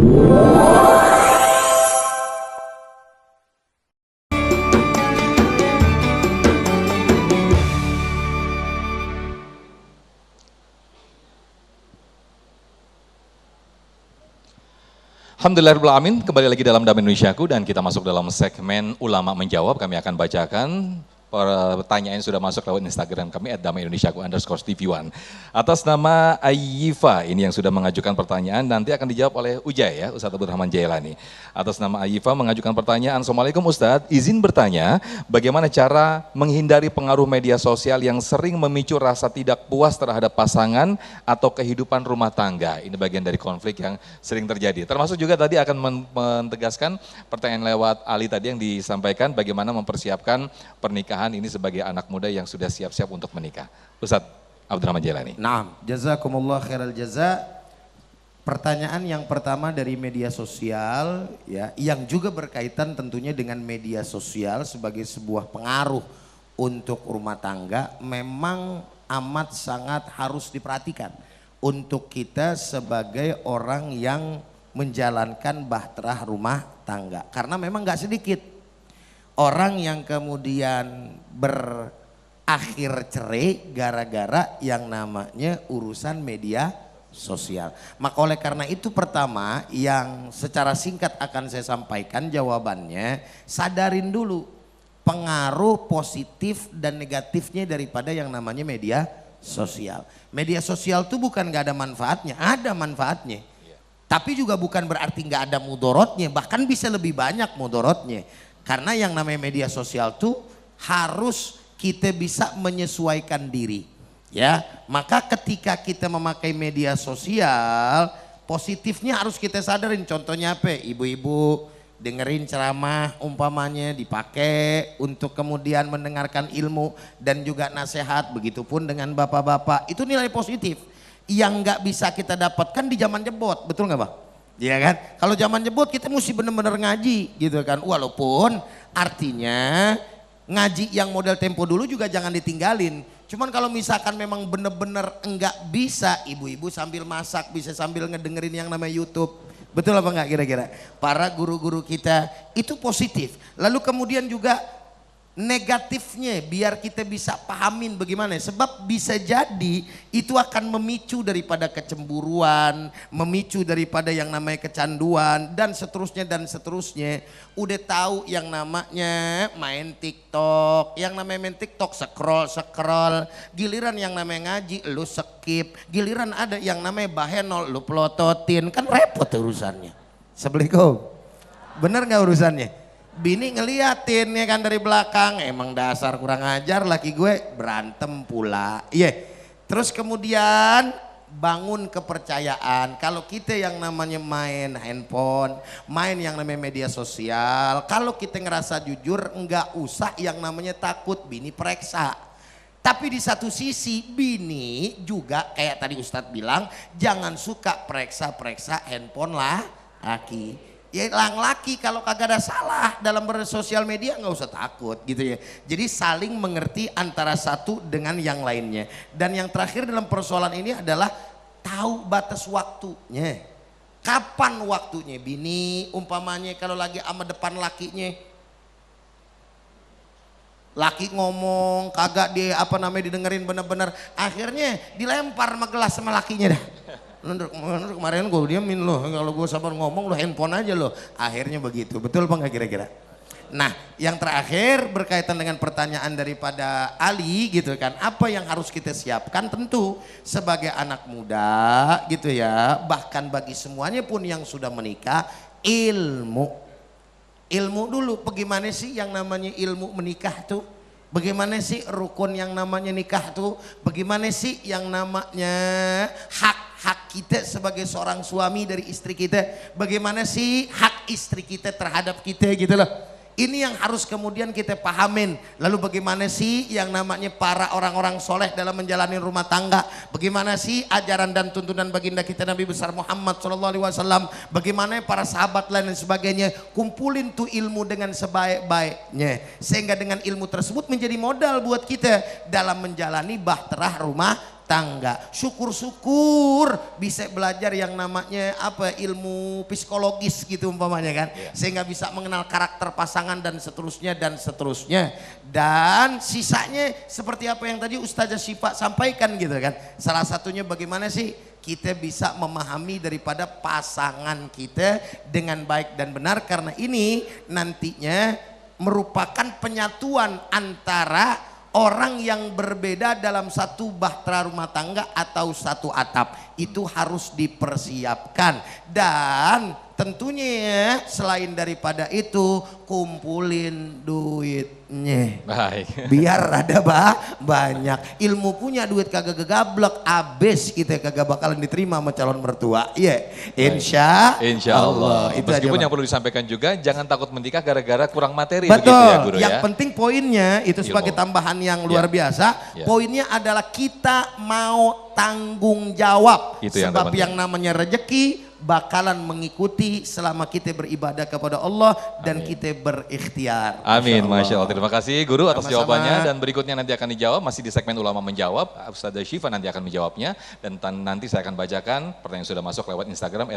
Alhamdulillahirrahmanirrahim, kembali lagi dalam Damai Indonesiaku dan kita masuk dalam segmen Ulama Menjawab. Kami akan bacakan pertanyaan yang sudah masuk lewat Instagram kami @damaiindonesiaku_tv1. Atas nama Ayifa ini yang sudah mengajukan pertanyaan, nanti akan dijawab oleh Ujai ya, Ustadz Abdurrahman Jailani. Atas nama Ayifa mengajukan pertanyaan, Assalamualaikum Ustadz, izin bertanya bagaimana cara menghindari pengaruh media sosial yang sering memicu rasa tidak puas terhadap pasangan atau kehidupan rumah tangga. Ini bagian dari konflik yang sering terjadi. Termasuk juga tadi akan mentegaskan pertanyaan lewat Ali tadi yang disampaikan bagaimana mempersiapkan pernikahan ini sebagai anak muda yang sudah siap-siap untuk menikah. Ustadz Abdurrahman Jailani. Naam, jazakumullah khairal jaza. Pertanyaan yang pertama dari media sosial ya, yang juga berkaitan tentunya dengan media sosial sebagai sebuah pengaruh untuk rumah tangga, memang amat sangat harus diperhatikan untuk kita sebagai orang yang menjalankan bahtera rumah tangga. Karena memang gak sedikit orang yang kemudian berakhir cerai gara-gara yang namanya urusan media sosial. Maka oleh karena itu pertama yang secara singkat akan saya sampaikan jawabannya, sadarin dulu pengaruh positif dan negatifnya daripada yang namanya media sosial. Media sosial itu bukan gak ada manfaatnya, ada manfaatnya. Tapi juga bukan berarti gak ada mudorotnya, bahkan bisa lebih banyak mudorotnya. Karena yang namanya media sosial tuh harus kita bisa menyesuaikan diri. Ya, maka ketika kita memakai media sosial, positifnya harus kita sadarin. Contohnya apa? Ibu-ibu dengerin ceramah umpamanya dipakai untuk kemudian mendengarkan ilmu dan juga nasihat. Begitupun dengan bapak-bapak, itu nilai positif yang nggak bisa kita dapatkan di zaman jebot, betul nggak Bang? Iya kan? Kalau zaman jebot kita mesti bener-bener ngaji gitu kan. Walaupun artinya ngaji yang model tempo dulu juga jangan ditinggalin. Cuman kalau misalkan memang bener-bener enggak bisa, ibu-ibu sambil masak bisa sambil ngedengerin yang namanya YouTube. Betul apa enggak kira-kira? Para guru-guru kita itu positif. Lalu kemudian juga negatifnya biar kita bisa pahamin bagaimana, sebab bisa jadi itu akan memicu daripada kecemburuan, memicu daripada yang namanya kecanduan dan seterusnya. Udah tahu yang namanya main TikTok, yang namanya main TikTok scroll, giliran yang namanya ngaji lu skip, giliran ada yang namanya bahenol lu pelototin, kan repot urusannya. Assalamualaikum, bener nggak urusannya? Bini ngeliatin ya kan dari belakang, emang dasar kurang ajar laki gue, berantem pula. Iya. Terus kemudian bangun kepercayaan. Kalau kita yang namanya main handphone, main yang namanya media sosial, kalau kita ngerasa jujur enggak usah yang namanya takut bini periksa. Tapi di satu sisi bini juga kayak tadi Ustadz bilang, jangan suka periksa handphone lah laki. Ya laki kalau kagak ada salah dalam bersosial media nggak usah takut gitu ya. Jadi saling mengerti antara satu dengan yang lainnya. Dan yang terakhir dalam persoalan ini adalah tahu batas waktunya. Kapan waktunya? Bini umpamanya kalau lagi sama depan lakinya, laki ngomong kagak dia didengerin bener-bener, akhirnya dilempar sama gelas sama lakinya dah. Kemarin gue diamin loh, kalau gue sabar ngomong lo handphone aja loh. Akhirnya begitu, betul apa enggak kira-kira? Nah yang terakhir berkaitan dengan pertanyaan daripada Ali gitu kan, apa yang harus kita siapkan? Tentu sebagai anak muda gitu ya, bahkan bagi semuanya pun yang sudah menikah, ilmu dulu. Bagaimana sih yang namanya ilmu menikah tuh? Bagaimana sih rukun yang namanya nikah tuh? Bagaimana sih yang namanya hak kita sebagai seorang suami dari istri kita? Bagaimana sih hak istri kita terhadap kita gitu loh. Ini yang harus kemudian kita pahamin. Lalu bagaimana sih yang namanya para orang-orang soleh dalam menjalani rumah tangga? Bagaimana sih ajaran dan tuntunan baginda kita Nabi besar Muhammad SAW? Bagaimana para sahabat lain dan sebagainya? Kumpulin tuh ilmu dengan sebaik-baiknya. Sehingga dengan ilmu tersebut menjadi modal buat kita dalam menjalani bahtera rumah tangga. Syukur-syukur bisa belajar yang namanya apa, ilmu psikologis gitu umpamanya kan. Sehingga bisa mengenal karakter pasangan dan seterusnya dan seterusnya. Dan sisanya seperti apa yang tadi Ustazah Syifa sampaikan gitu kan. Salah satunya bagaimana sih kita bisa memahami daripada pasangan kita dengan baik dan benar, karena ini nantinya merupakan penyatuan antara orang yang berbeda dalam satu bahtera rumah tangga atau satu atap. Itu harus dipersiapkan. Dan tentunya selain daripada itu, kumpulin duitnya. Baik. Biar ada banyak. Ilmu punya duit kagak gegablek, abis kita kagak bakalan diterima sama calon mertua. Iya, insya Allah. Itu Meskipun aja, yang perlu disampaikan juga, jangan takut menikah gara-gara kurang materi. betul. Begitu ya Guru Yang ya. penting poinnya itu sebagai Ilmu. tambahan yang luar biasa. Ya. Poinnya adalah kita mau tanggung jawab. Itu yang Sebab terpenting. yang namanya rezeki bakalan mengikuti selama kita beribadah kepada Allah dan Amin. kita berikhtiar. Amin, Masya Allah. Terima kasih Guru atas Sama-sama. jawabannya, dan berikutnya nanti akan dijawab, masih di segmen Ulama Menjawab. Ustazah Syifa nanti akan menjawabnya, dan nanti saya akan bacakan pertanyaan yang sudah masuk lewat Instagram